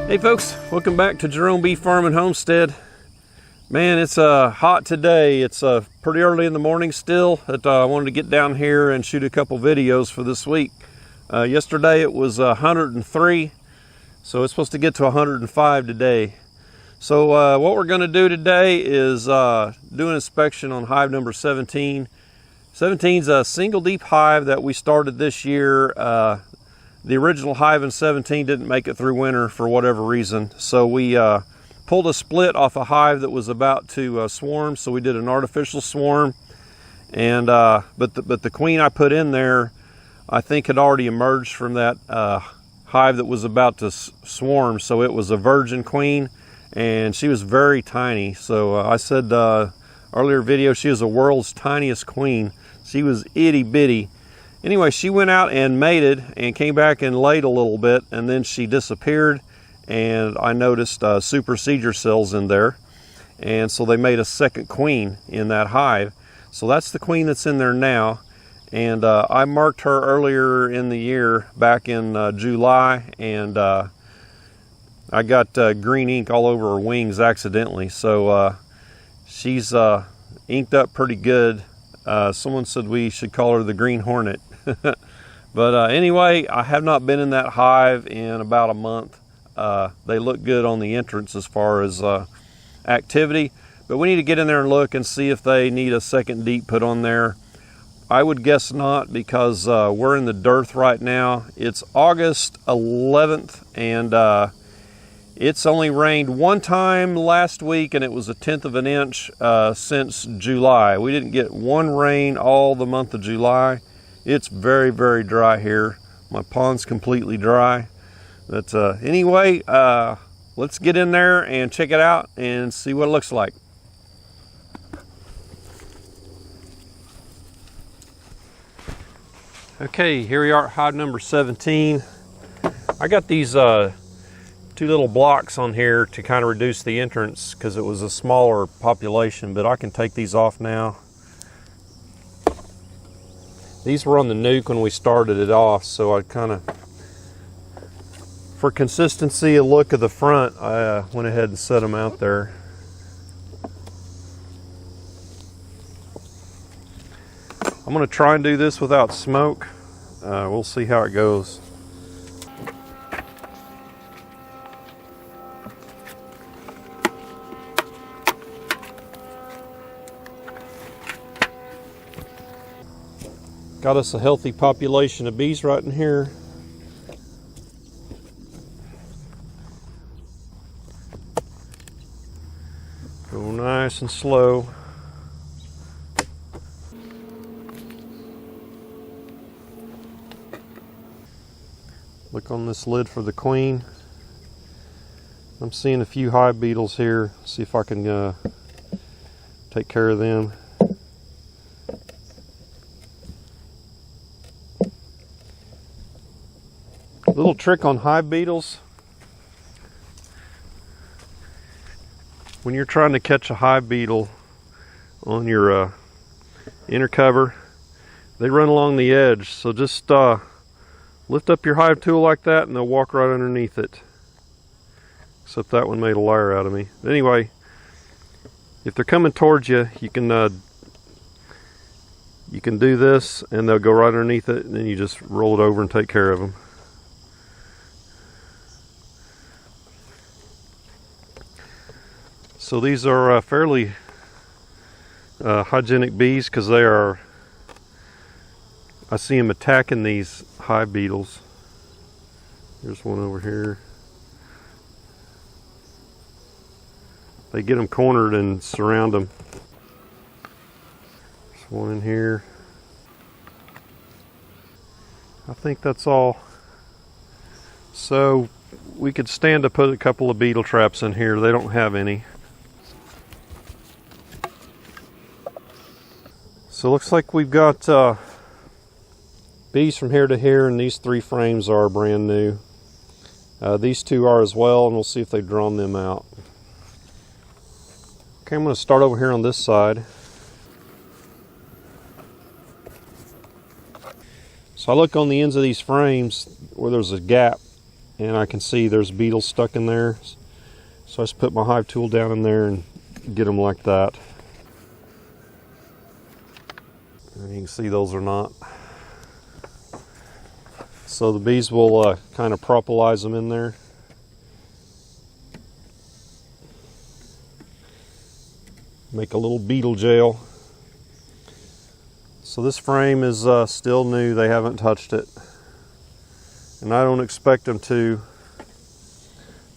Hey folks, welcome back to Jerome Bee Farm and Homestead. Man, it's hot today. It's pretty early in the morning still. I wanted to get down here and shoot a couple videos for this week. Yesterday it was 103, so it's supposed to get to 105 today. So what we're going to do today is do an inspection on hive number 17. 17 is a single deep hive that we started this year. The original hive in 17 didn't make it through winter for whatever reason, so we pulled a split off a hive that was about to swarm, so we did an artificial swarm. And but the queen I put in there, I think, had already emerged from that hive that was about to swarm, so it was a virgin queen, and she was very tiny. So I said earlier video, she was the world's tiniest queen. She was itty bitty. Anyway, she went out and mated and came back and laid a little bit, and then she disappeared, and I noticed supersedure cells in there, and so they made a second queen in that hive. So that's the queen that's in there now, and I marked her earlier in the year back in July, and I got green ink all over her wings accidentally, so she's inked up pretty good. Someone said we should call her the Green Hornet. But anyway, I have not been in that hive in about a month. They look good on the entrance as far as activity, but we need to get in there and look and see if they need a second deep put on there. I would guess not, because we're in the dearth right now. It's August 11th, and it's only rained one time last week, and it was 1/10 of an inch since July. We didn't get one rain all the month of July. It's very, very dry here. My pond's completely dry. But anyway, let's get in there and check it out and see what it looks like. Okay, here we are at hive number 17. I got these two little blocks on here to kind of reduce the entrance because it was a smaller population, but I can take these off now. These were on the nuke when we started it off, so I kind of, for consistency, a look of the front, I went ahead and set them out there. I'm going to try and do this without smoke. We'll see how it goes. Got us a healthy population of bees right in here. Go nice and slow. Look on this lid for the queen. I'm seeing a few hive beetles here. See if I can take care of them. Little trick on hive beetles: when you're trying to catch a hive beetle on your inner cover, they run along the edge, so just lift up your hive tool like that and they'll walk right underneath it. Except that one made a liar out of me. But anyway, if they're coming towards you, you can do this and they'll go right underneath it, and then you just roll it over and take care of them. So these are fairly hygienic bees, because they are, I see them attacking these hive beetles. There's one over here. They get them cornered and surround them. There's one in here. I think that's all. So we could stand to put a couple of beetle traps in here. They don't have any. So it looks like we've got bees from here to here, and these 3 frames are brand new. These 2 are as well, and we'll see if they've drawn them out. Okay, I'm going to start over here on this side. So I look on the ends of these frames where there's a gap, and I can see there's beetles stuck in there. So I just put my hive tool down in there and get them like that. And you can see those are not. So the bees will kind of propolize them in there. Make a little beetle jail. So this frame is still new, they haven't touched it. And I don't expect them to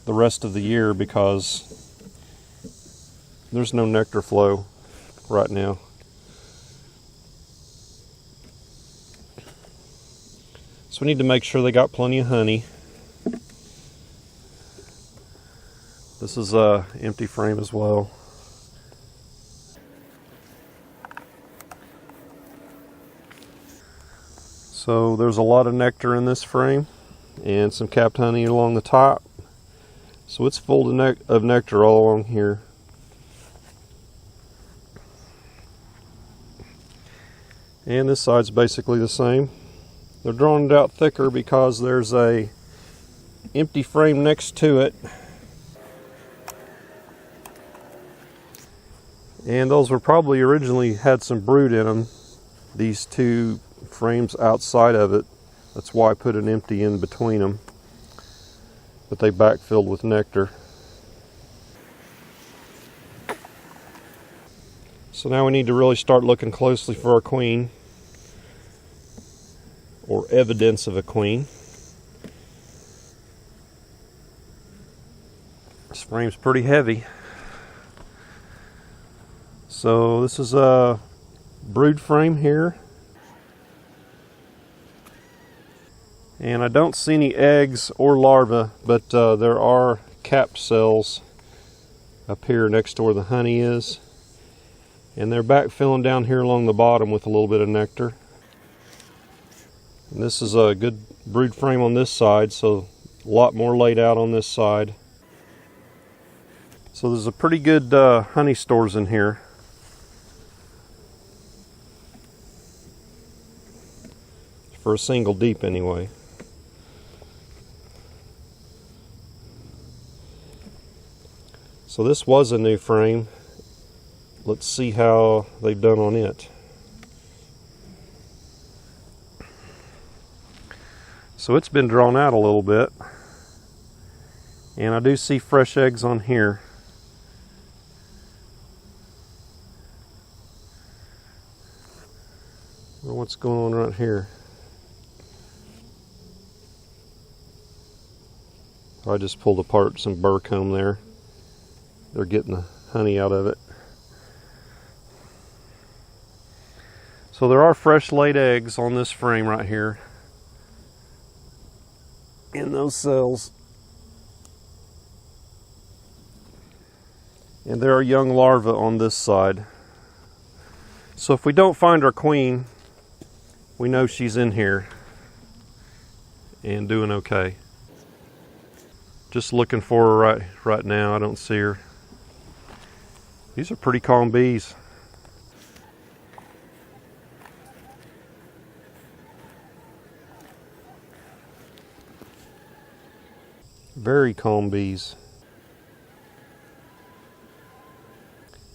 the rest of the year because there's no nectar flow right now. So we need to make sure they got plenty of honey. This is a empty frame as well. So there's a lot of nectar in this frame and some capped honey along the top. So it's full of nectar all along here. And this side's basically the same. They're drawing it out thicker because there's a empty frame next to it. And those were probably originally had some brood in them. These two frames outside of it. That's why I put an empty in between them. But they backfilled with nectar. So now we need to really start looking closely for our queen, or evidence of a queen. This frame's pretty heavy. So this is a brood frame here. And I don't see any eggs or larvae, but there are capped cells up here next to where the honey is. And they're backfilling down here along the bottom with a little bit of nectar. And this is a good brood frame on this side, so a lot more laid out on this side. So there's a pretty good honey stores in here. For a single deep anyway. So this was a new frame. Let's see how they've done on it. So it's been drawn out a little bit. And I do see fresh eggs on here. Well, what's going on right here? I just pulled apart some burr comb there. They're getting the honey out of it. So there are fresh laid eggs on this frame right here in those cells. And there are young larvae on this side. So if we don't find our queen, we know she's in here and doing okay. Just looking for her right now. I don't see her. These are pretty calm bees. Very calm bees.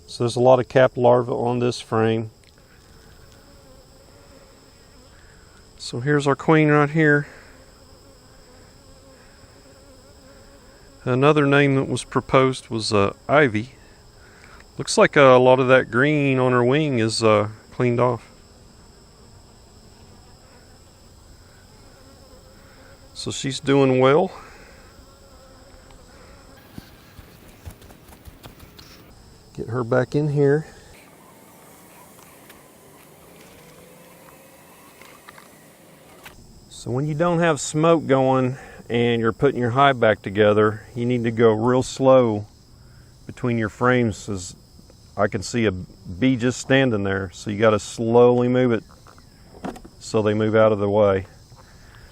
So there's a lot of capped larvae on this frame. So here's our queen right here. Another name that was proposed was Ivy. Looks like a lot of that green on her wing is cleaned off. So she's doing well. Get her back in here. So when you don't have smoke going and you're putting your hive back together, you need to go real slow between your frames, as I can see a bee just standing there. So you got to slowly move it so they move out of the way,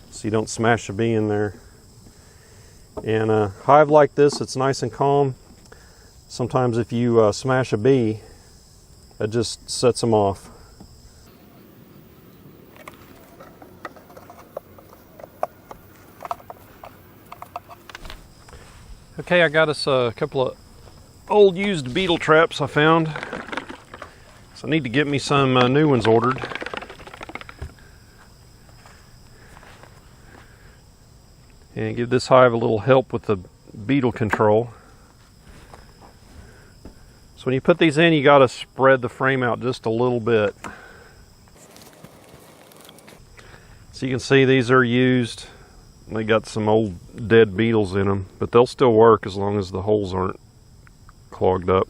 so you don't smash a bee in there. In a hive like this, it's nice and calm. Sometimes if you smash a bee, it just sets them off. Okay, I got us a couple of old used beetle traps I found. So I need to get me some new ones ordered. And give this hive a little help with the beetle control. So when you put these in, you got to spread the frame out just a little bit. So you can see these are used. They got some old dead beetles in them, but they'll still work as long as the holes aren't clogged up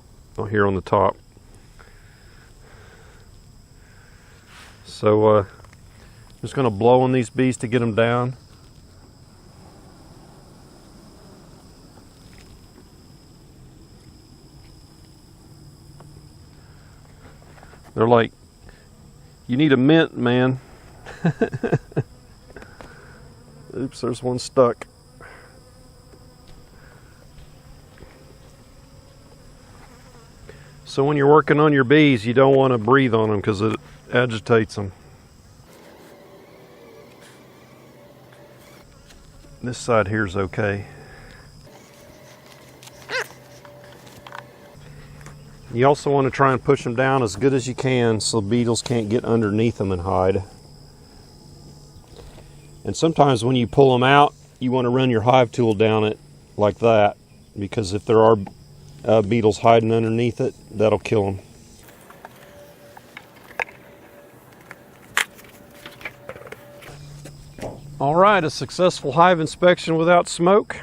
here on the top. So I'm just going to blow on these bees to get them down. They're like, you need a mint, man. Oops, there's one stuck. So when you're working on your bees, you don't want to breathe on them because it agitates them. This side here is okay. You also want to try and push them down as good as you can so beetles can't get underneath them and hide. And sometimes when you pull them out, you want to run your hive tool down it like that, because if there are beetles hiding underneath it, that'll kill them. All right, a successful hive inspection without smoke.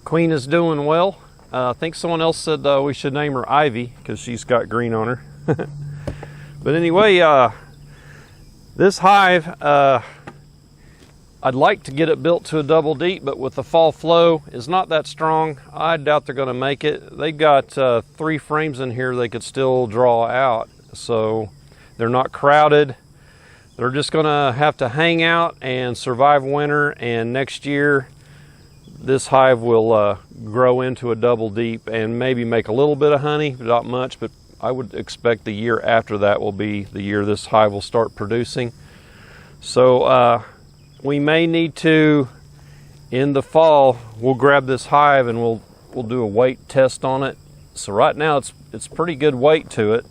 Queen is doing well. I think someone else said we should name her Ivy because she's got green on her. But anyway, this hive, I'd like to get it built to a double deep, but with the fall flow is not that strong. I doubt they're going to make it. They've got 3 frames in here they could still draw out, so they're not crowded. They're just going to have to hang out and survive winter, and next year this hive will grow into a double deep and maybe make a little bit of honey, but not much. But I would expect the year after that will be the year this hive will start producing. So we may need to, in the fall, we'll grab this hive and we'll do a weight test on it. So right now it's pretty good weight to it.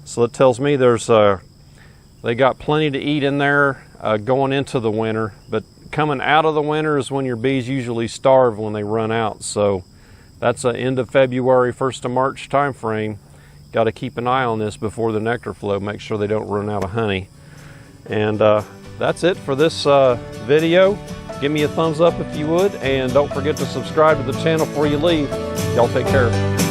So it tells me there's they got plenty to eat in there going into the winter, but coming out of the winter is when your bees usually starve when they run out. So that's an end of February, 1st of March time frame. Got to keep an eye on this before the nectar flow, make sure they don't run out of honey. And that's it for this video. Give me a thumbs up if you would, and don't forget to subscribe to the channel before you leave. Y'all take care.